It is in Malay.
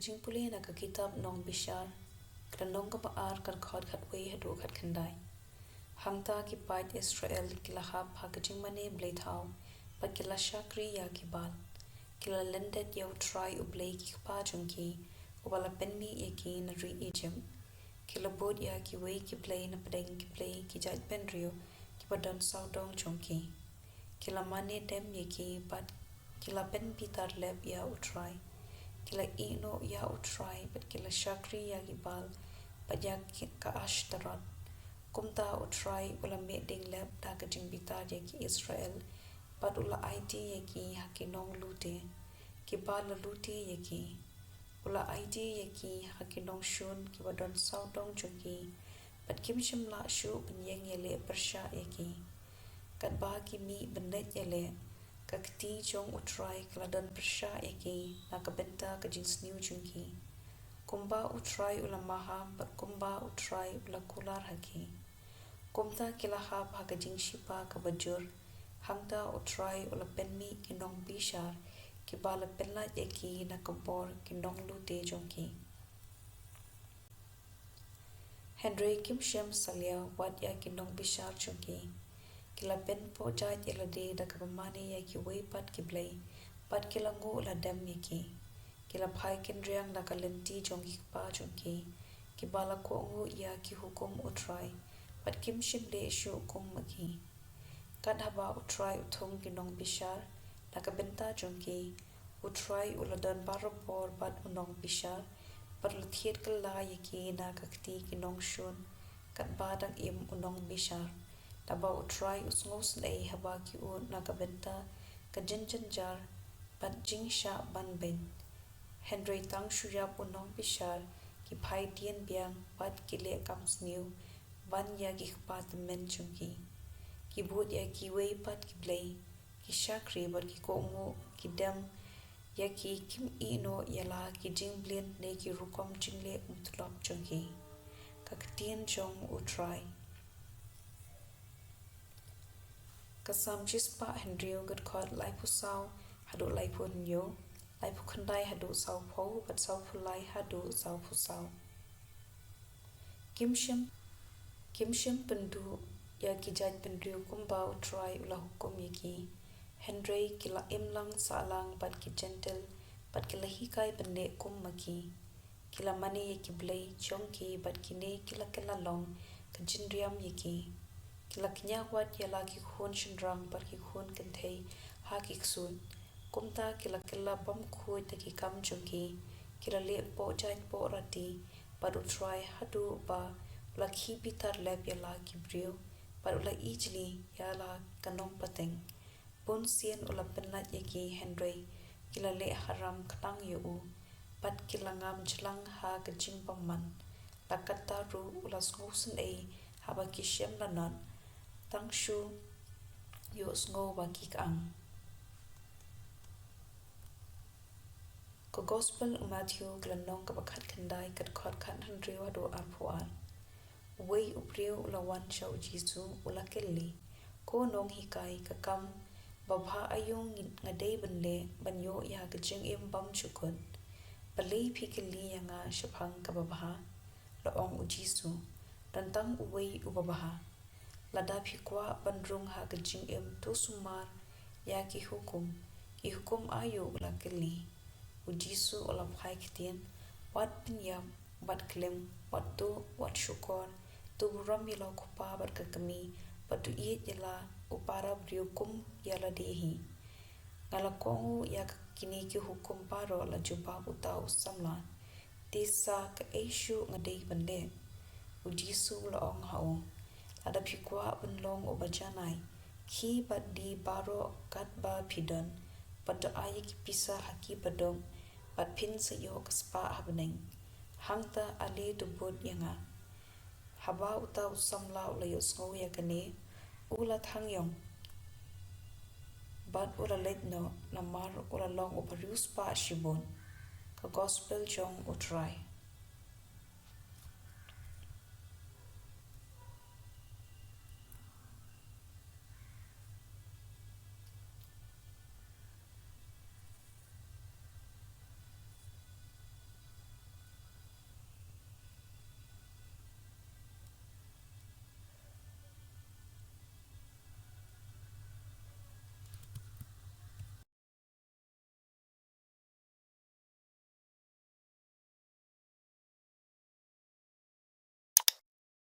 jingpule na kitab nong bishar nong kpaar kan khod khatwei hadu khat khandai hangta ki pait Israel kilahab ha jingmane Blei thau pat kila shakri ya kibal kila lendet yau try u Blei ki Kpa jongki ubala penmi yaki na ri ijem kila bod ya ki wei ki Blei na bneng ki Blei ki jait penrio ki padon saudong jongki kila mane dem yaki pat kila pen pitar leb ya u try kila ino ya u try pat kila shakri ya gibal pat ya ka ashtarat kumta u try ula meding leb da ka jingbitar yaki Israel pat ula ID yaki hakinong lute kibal lute yaki ula ID yaki hakinong shun ki wadon saudong jongki pat kimshim la shu bnyeng yele pyrshah yaki kat ba ki mi benet yele kakti jong utrai kladan pyrshah yaki na ka bynta ka jingsniu jongki kumba utrai ula maha pat kumba utrai ula kular haki kumta kilahab ha ka jingshipa ka bajur hangta utrai ula penmi kinong bishar ki bala penlat yaki na kabor kinong lute jongki hynrei kimshem salya wat ya kinong bishar jongki kila pen po jait yalade da kabamane yaki wei pat ki Blei pat kila ngu la dem yaki kila phai kindriang da kalenti jong Kpa jongki ki bala ko ngu ya ki hukum utrai pat kimshim le shu kum maki kad haba utrai uthong kinong bishar da ka bynta jongki utrai uladon barapor pat unong bishar pat lathiet kala yaki na kakti kinong shun kad badang im unong bishar taba utrai usngwsih haba ki u na ka bynta ka jinjar pat jingshaban beiñ hynrei tang shuyap unong bishar ki phai tien biang pat ki le kamsniu ban ya ki Kpa men jongki ki bud ya ki wei pat ki Blei ki shakri bat ki ko ngu ki dem ya ki kim ino yala ki jingblin ne ki rukom jingle umtlop jongki ka ktien jong utrai kasam jispa hynrei gad khod lai pusau hadu lai punyo lai pukhandai hadu sau pho pat sau phulai hadu sau pusau kimshim pendu ya ki jait penrio kumba utrai ula hukum yaki hynrei kila imlang salang pat ki gentle pat kila hikai bende kum maki kila mane yaki Blei jongki pat kine kila long ka jinriam yaki kila knyawat yala ki khun shinrang pat ki khun kyntai ha ki ksun kumta kila bam khoi ta ki kam jongki kila le po jait po rati pat utrai hadu ba la khi pitar leb yala ki brio pat ula ijli yala kanong pateng Bunsien ula penlat yaki hynrei kila le haram khnang yu pat kila ngam jlang ha ka jingpamman la kataru ula sngusinei haba ki shem lanat tang shu yu sngo ba ki kang ko gospel Matthew klanong ka bakhat khandai kat khot khan hynrei wadu arpuar wei upriu ula wan shau jisu ula kelli ko nong hikai ka kam babha ayung ngadei benle banyo ya ka jing im bam chukun balei phikili yanga shaphang ka babha la ong u jisu tantang uwei u babha lada phikwa bandrung ha ka jing im to sumar ya ki hukum ayu ula kelli u jisu ula phai ktien wat pinyam wat klem wat to wat shukor tu buram yala Kpa bat ka kami patu iet yala upara briukum yala dehi ngala kongu ya kini ki hukum paro la juba utau samla tisa ka eshu ngadei bende u jisu la ong hao ada phikwa bunlong o bajanai khi bat di baro kat ba phidon pada ayi ki pisa haki badong pat pynsngwsih yo kaspa bneng hangta ale dubud yanga haba utau samla ula yosngo yakane ula thangyong bat ula letno namar ula long uparius pa shibon ka gospel jong utrai